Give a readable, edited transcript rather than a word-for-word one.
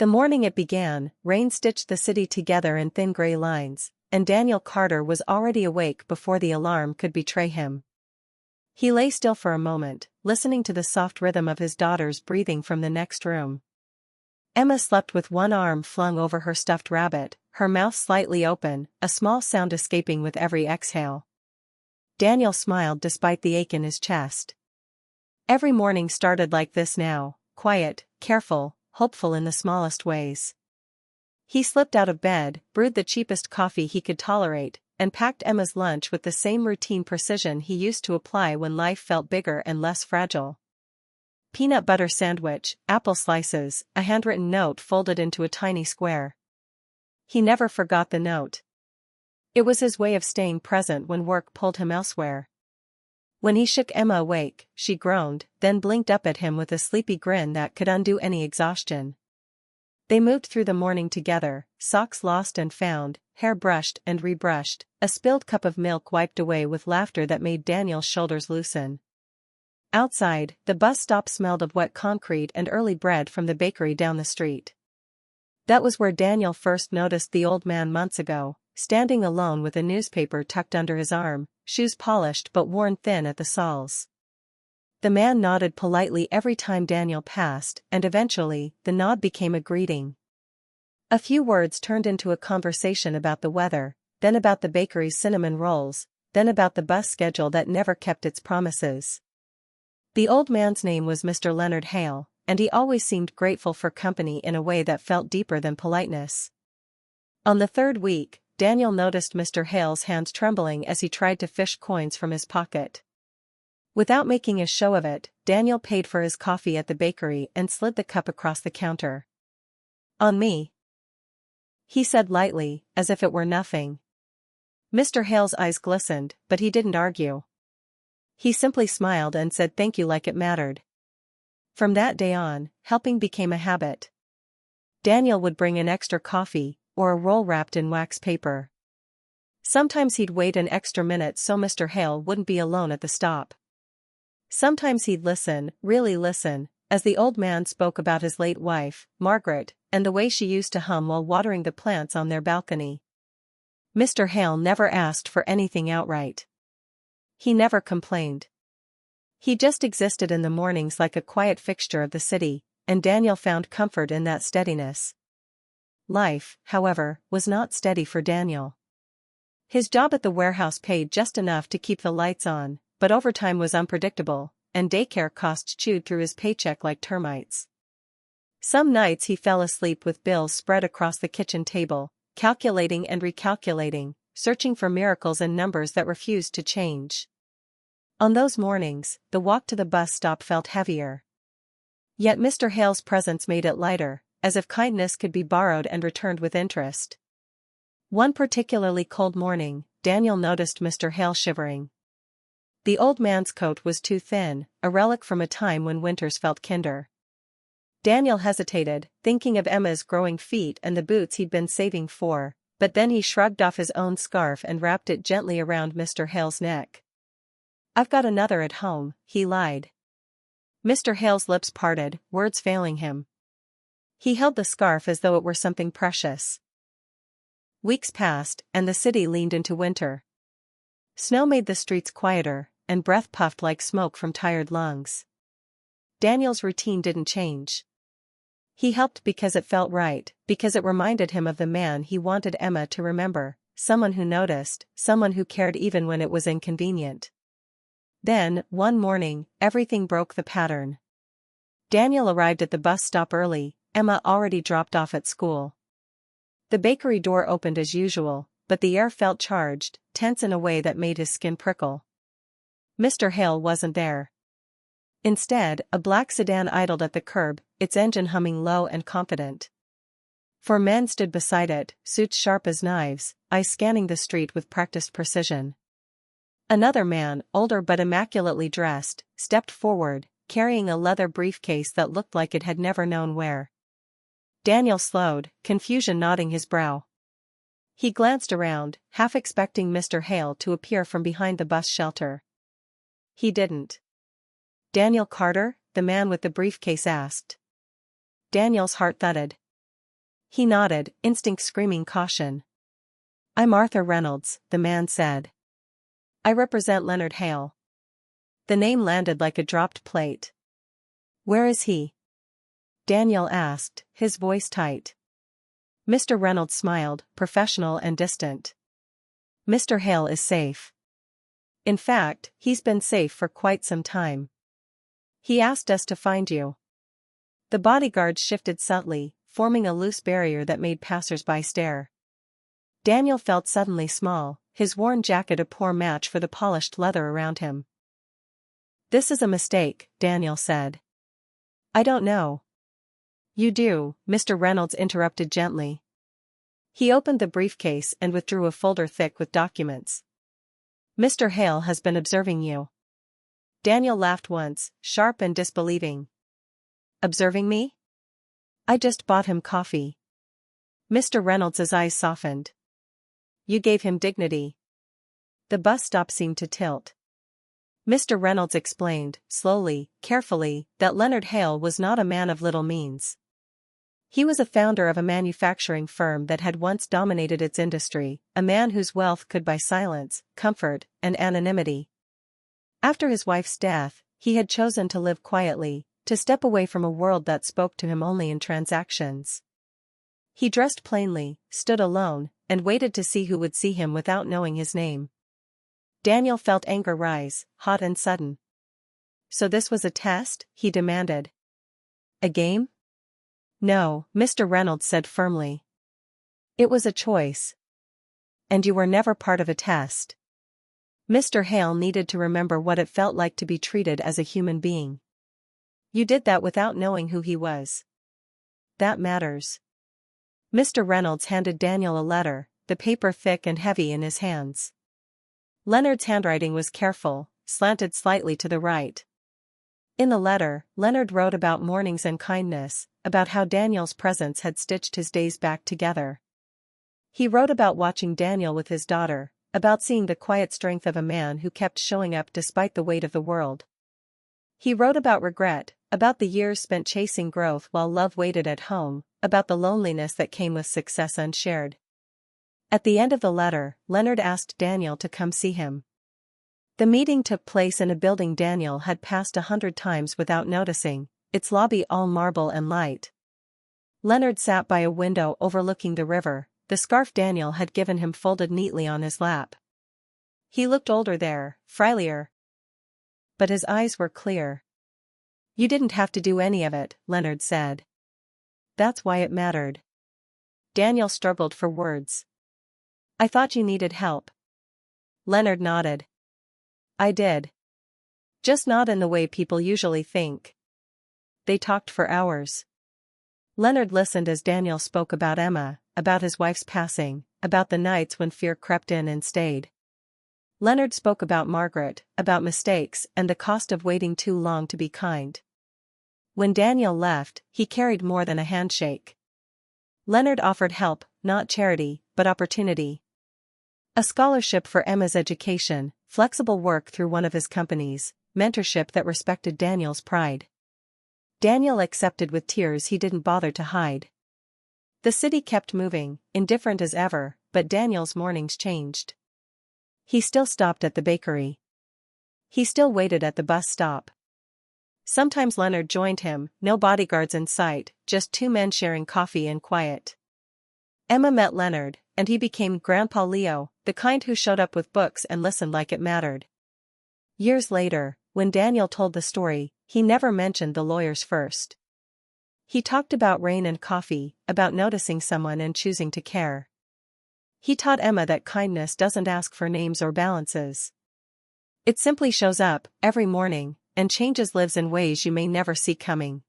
The morning it began, rain stitched the city together in thin gray lines, and Daniel Carter was already awake before the alarm could betray him. He lay still for a moment, listening to the soft rhythm of his daughter's breathing from the next room. Emma slept with one arm flung over her stuffed rabbit, her mouth slightly open, a small sound escaping with every exhale. Daniel smiled despite the ache in his chest. Every morning started like this now, quiet, careful, hopeful in the smallest ways. He slipped out of bed, brewed the cheapest coffee he could tolerate, and packed Emma's lunch with the same routine precision he used to apply when life felt bigger and less fragile. Peanut butter sandwich, apple slices, a handwritten note folded into a tiny square. He never forgot the note. It was his way of staying present when work pulled him elsewhere. When he shook Emma awake, she groaned, then blinked up at him with a sleepy grin that could undo any exhaustion. They moved through the morning together, socks lost and found, hair brushed and rebrushed, a spilled cup of milk wiped away with laughter that made Daniel's shoulders loosen. Outside, the bus stop smelled of wet concrete and early bread from the bakery down the street. That was where Daniel first noticed the old man months ago, standing alone with a newspaper tucked under his arm, shoes polished but worn thin at the soles. The man nodded politely every time Daniel passed, and eventually, the nod became a greeting. A few words turned into a conversation about the weather, then about the bakery's cinnamon rolls, then about the bus schedule that never kept its promises. The old man's name was Mr. Leonard Hale, and he always seemed grateful for company in a way that felt deeper than politeness. On the third week, Daniel noticed Mr. Hale's hands trembling as he tried to fish coins from his pocket. Without making a show of it, Daniel paid for his coffee at the bakery and slid the cup across the counter. "On me," he said lightly, as if it were nothing. Mr. Hale's eyes glistened, but he didn't argue. He simply smiled and said thank you like it mattered. From that day on, helping became a habit. Daniel would bring an extra coffee, or a roll wrapped in wax paper. Sometimes he'd wait an extra minute so Mr. Hale wouldn't be alone at the stop. Sometimes he'd listen, really listen, as the old man spoke about his late wife, Margaret, and the way she used to hum while watering the plants on their balcony. Mr. Hale never asked for anything outright. He never complained. He just existed in the mornings like a quiet fixture of the city, and Daniel found comfort in that steadiness. Life, however, was not steady for Daniel. His job at the warehouse paid just enough to keep the lights on, but overtime was unpredictable, and daycare costs chewed through his paycheck like termites. Some nights he fell asleep with bills spread across the kitchen table, calculating and recalculating, searching for miracles in numbers that refused to change. On those mornings, the walk to the bus stop felt heavier. Yet Mr. Hale's presence made it lighter, as if kindness could be borrowed and returned with interest. One particularly cold morning, Daniel noticed Mr. Hale shivering. The old man's coat was too thin, a relic from a time when winters felt kinder. Daniel hesitated, thinking of Emma's growing feet and the boots he'd been saving for, but then he shrugged off his own scarf and wrapped it gently around Mr. Hale's neck. "I've got another at home," he lied. Mr. Hale's lips parted, words failing him. He held the scarf as though it were something precious. Weeks passed, and the city leaned into winter. Snow made the streets quieter, and breath puffed like smoke from tired lungs. Daniel's routine didn't change. He helped because it felt right, because it reminded him of the man he wanted Emma to remember, someone who noticed, someone who cared even when it was inconvenient. Then, one morning, everything broke the pattern. Daniel arrived at the bus stop early, Emma already dropped off at school. The bakery door opened as usual, but the air felt charged, tense in a way that made his skin prickle. Mr. Hale wasn't there. Instead, a black sedan idled at the curb, its engine humming low and confident. 4 men stood beside it, suits sharp as knives, eyes scanning the street with practiced precision. Another man, older but immaculately dressed, stepped forward, carrying a leather briefcase that looked like it had never known where. Daniel slowed, confusion knotting his brow. He glanced around, half expecting Mr. Hale to appear from behind the bus shelter. He didn't. "Daniel Carter?" the man with the briefcase asked. Daniel's heart thudded. He nodded, instinct screaming caution. I'm Arthur Reynolds, the man said. I represent Leonard Hale. The name landed like a dropped plate. Where is he? Daniel asked, his voice tight. Mr. Reynolds smiled, professional and distant. Mr. Hale is safe. In fact, he's been safe for quite some time. He asked us to find you. The bodyguards shifted subtly, forming a loose barrier that made passers-by stare. Daniel felt suddenly small, his worn jacket a poor match for the polished leather around him. This is a mistake, Daniel said. I don't know. You do, Mr. Reynolds interrupted gently. He opened the briefcase and withdrew a folder thick with documents. Mr. Hale has been observing you. Daniel laughed once, sharp and disbelieving. Observing me? I just bought him coffee. Mr. Reynolds' eyes softened. You gave him dignity. The bus stop seemed to tilt. Mr. Reynolds explained, slowly, carefully, that Leonard Hale was not a man of little means. He was a founder of a manufacturing firm that had once dominated its industry, a man whose wealth could buy silence, comfort, and anonymity. After his wife's death, he had chosen to live quietly, to step away from a world that spoke to him only in transactions. He dressed plainly, stood alone, and waited to see who would see him without knowing his name. Daniel felt anger rise, hot and sudden. So this was a test, he demanded. A game? No, Mr. Reynolds said firmly. It was a choice. And you were never part of a test. Mr. Hale needed to remember what it felt like to be treated as a human being. You did that without knowing who he was. That matters. Mr. Reynolds handed Daniel a letter, the paper thick and heavy in his hands. Leonard's handwriting was careful, slanted slightly to the right. In the letter, Leonard wrote about mornings and kindness, about how Daniel's presence had stitched his days back together. He wrote about watching Daniel with his daughter, about seeing the quiet strength of a man who kept showing up despite the weight of the world. He wrote about regret, about the years spent chasing growth while love waited at home, about the loneliness that came with success unshared. At the end of the letter, Leonard asked Daniel to come see him. The meeting took place in a building Daniel had passed 100 times without noticing, its lobby all marble and light. Leonard sat by a window overlooking the river, the scarf Daniel had given him folded neatly on his lap. He looked older there, frilier. But his eyes were clear. You didn't have to do any of it, Leonard said. That's why it mattered. Daniel struggled for words. I thought you needed help. Leonard nodded. I did. Just not in the way people usually think. They talked for hours. Leonard listened as Daniel spoke about Emma, about his wife's passing, about the nights when fear crept in and stayed. Leonard spoke about Margaret, about mistakes and the cost of waiting too long to be kind. When Daniel left, he carried more than a handshake. Leonard offered help, not charity, but opportunity. A scholarship for Emma's education, flexible work through one of his companies, mentorship that respected Daniel's pride. Daniel accepted with tears he didn't bother to hide. The city kept moving, indifferent as ever, but Daniel's mornings changed. He still stopped at the bakery. He still waited at the bus stop. Sometimes Leonard joined him, no bodyguards in sight, just two men sharing coffee and quiet. Emma met Leonard, and he became Grandpa Leo, the kind who showed up with books and listened like it mattered. Years later, when Daniel told the story, he never mentioned the lawyers first. He talked about rain and coffee, about noticing someone and choosing to care. He taught Emma that kindness doesn't ask for names or balances. It simply shows up, every morning, and changes lives in ways you may never see coming.